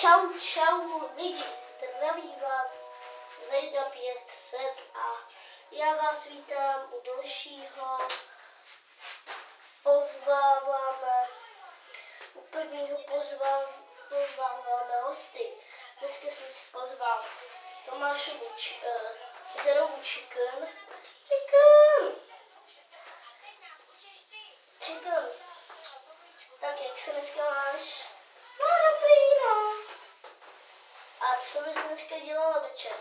Čau lidi, zdraví vás Zejda 500 a já vás vítám u dalšího. U prvního pozváváme hosty. Dneska jsem si pozval Tomášovu Zerovu Chicken. Tak jak se dneska máš? No dobrý, no. A co bys dneska dělala večer?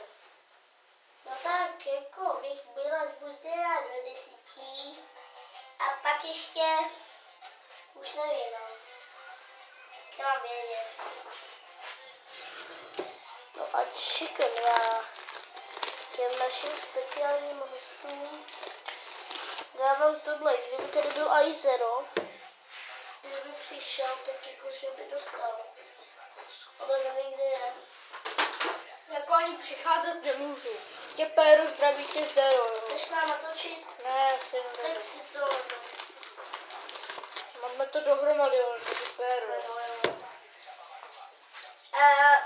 No tak, jako bych byla zbuzená do 10 a pak ještě, už nevím, no. Mám vědět. No a Chicken, já těm našim speciálním hostům dávám tohle, kdyby tady byl i Zero, kdyby přišel, tak jakože by dostal. Ale nevím, kde je. Jako ani přicházet nemůžu. Tě Péro, zdraví tě Zero, jo. Chceš nám natočit? Ne, asi nevím. Tak si to. Máme to dohromady, jo, Péro.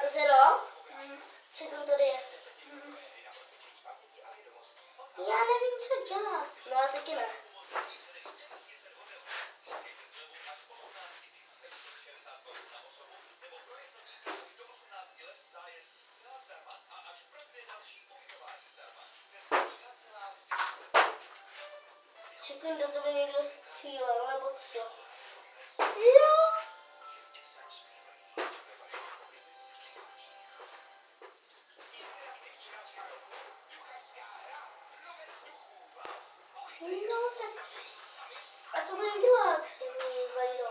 Zero? Co tam tady je? Já nevím, co dělat. No a taky ne. Chicken, do sebe někdo střílel, nebo co? Jo. No tak. A co budeme dělat? Zajdo.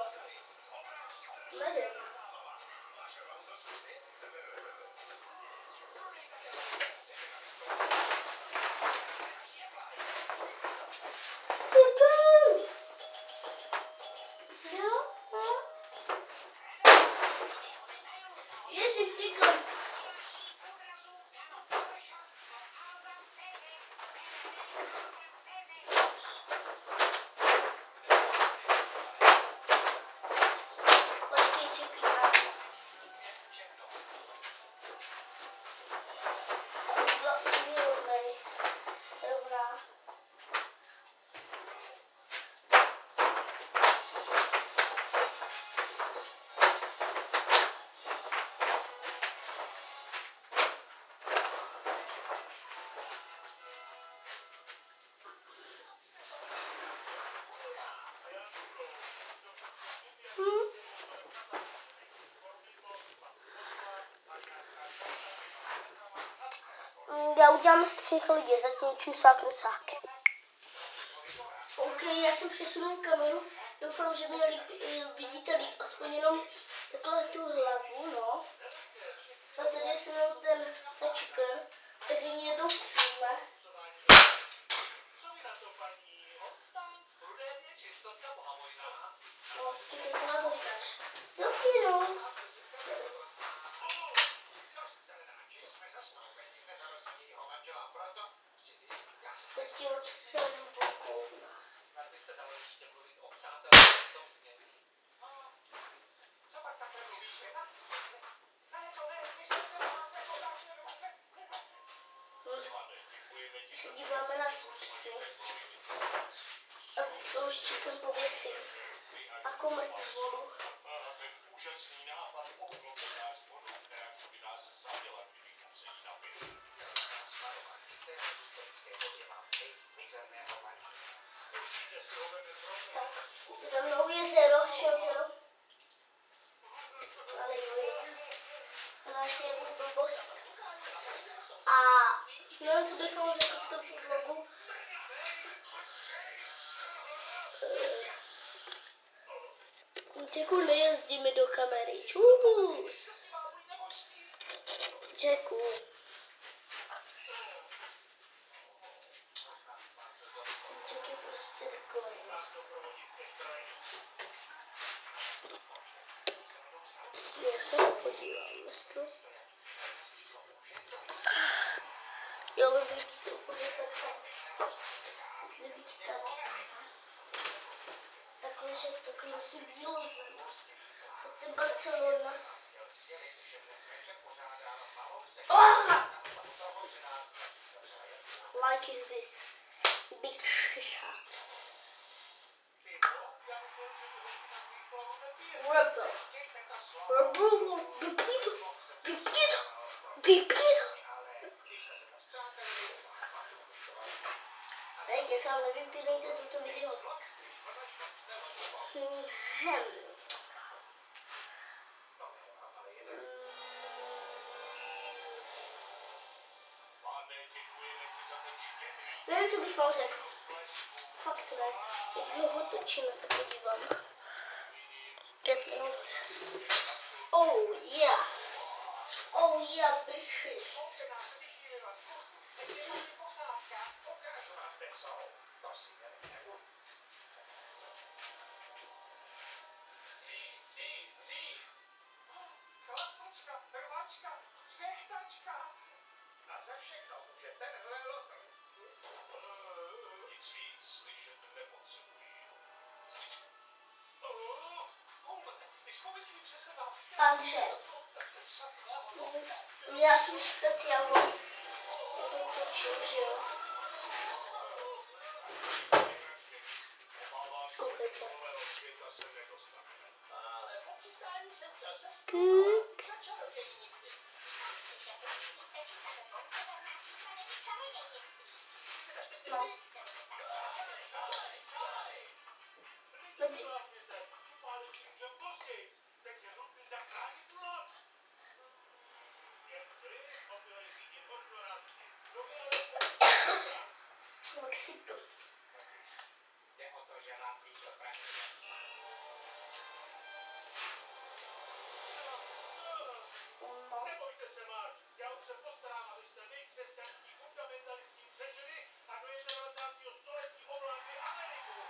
Nevím. Já udělám střih lidi, zatím čusák rucáky. OK, já jsem přesunul kameru, doufám, že mě vidíte líp, aspoň jenom takhle tu hlavu, no. A tady jsem měl ta Chicken, takže mě jednou stříme. No, ty co na to říkáš? Dobrý, no. Teď ti odstřelím vokou. Snad by se dalo ještě mluvit o přátelství v tom směru. Co pak takhle mluvíš, je tak? Ne, to ne, když se máte jako další se díváme na psy. A to už Chicken pověsím. Ako mrtvolu. Úžasný nápad obklopit nás vodou, která by nás zabila, kdybychom se jí napili. Tak, za mnou je Zero, šel Zero. Ale jo, máš nějakou blbost. A nevím, co bychom řekli v tomto vlogu. Jacku, nejezdí mi do kamery. Čus. Jacku. Jack je prostě takový. Já se podívám, jestli... Jo, vy vidíte úplně tak. Vidíte tady. Takhle si bílou zem. Teď jsem Barcelona. Vypni to! Vypni to! Vypni to! Ne, sám nevypínejte toto video. Nevím, co bych vám řekl. Fakt ne. Jak znovu otočíme, se podívám. 5 minut. Oh yeah. Oh yeah, bitches. Chlastačka, rvačka, křechtačka. A za všechno může tenhle lotr. Nic víc slyšet nepotřebuji. Když pomyslím, že se vám Takže já jsem speciálnost. Já to točím, že jo. Koukejte. ale po přistání jsem chtěl se Kuk. za čarodějnici. No. Dobrý. Teď je nutný zachránit loď. Mexiko. Jde o to, že vám blíž opravdu. No. Nebojte se, Marč, já už se postarám, abyste vy, křesťanský fundamentalisti, přežili a do 21. století ovládli Ameriku.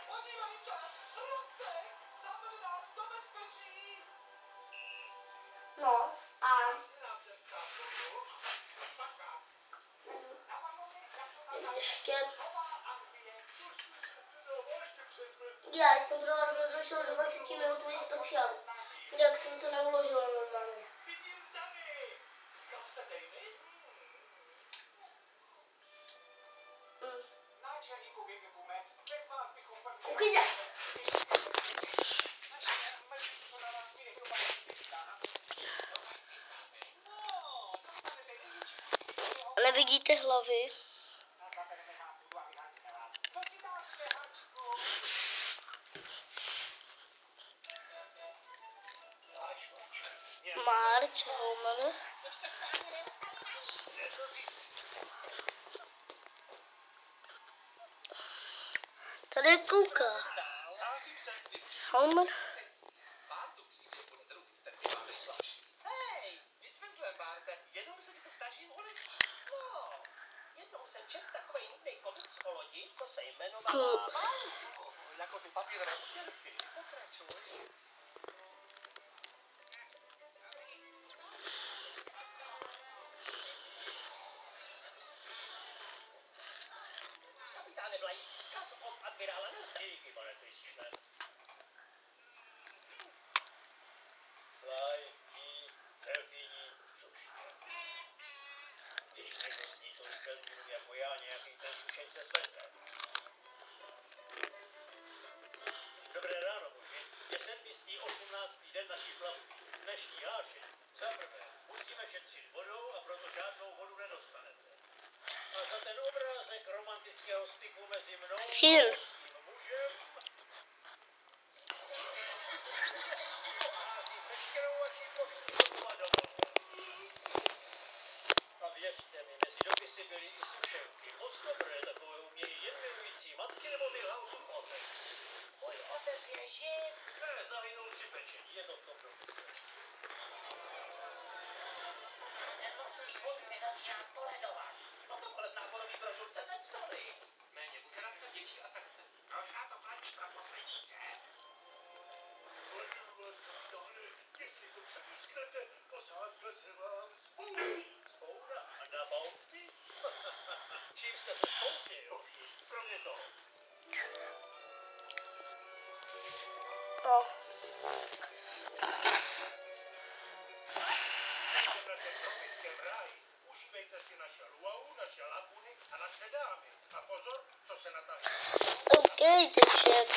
Podívejte, Racek, zavede nás do bezpečí. No. A ještě já jsem pro vás rozložil 20-minutový speciál. Jak jsem to neuložila normálně. Vidím zady. Říkal jste David? Náčelníku Wiggume, bez vás bychom první... Koukejte. Co na vás je hruba nespěchá? No, dostanete největší kusy. Nevidíte hlavy? Co si dáš, špehačku? Marč, Homer. Tady kouká. Homer. Hej, nic vezle, Barte, jenom se ti snažím ulehčit. No, jednou jsem četl takovej nudnej komiks o lodi, co se jmenovala Mount. Jako ty papírové utěrky. Pokračuj. Kapitáne Blaj, vzkaz od admirála Nelsa. Díky, pane Tristčne. Blaj, delfíni, šušně. Když někdo sní tolik delfínů jako já, nějaký ten šušeň se sveze. Dobré ráno, muži. Je 718. den naší plavby. Dnešní jášeň. Za prvé, musíme šetřit vodou a proto žádnou vodu nedostanete. A za ten obrázek romantického styku mezi mnou a Cíl. tím mužem poházím veškerou vaši poštu domů. A věřte mi, mezi dopisy byly i sušenky. Moc dobré, takové umějí jen milující matky nebo Milhausen otec. Můj otec je žid. Ne, zahynul při pečení, je to v tom dopise. Nenosí kluci začíná koledovat. O tomhle v náborový brožurce nepsali. Méně buzerace, větší atrakce. Možná to platí pro poslední den. Hledám vás, kapitáne, jestli to přemísknete, posádka se vám zbouří. Zboura a na bounty? Čím jste se zboudil? Kromě toho. No. V našem tropickém ráji užívejte si naše luau, naše laguny a naše dámy. A pozor, co se natáhne. OK, takže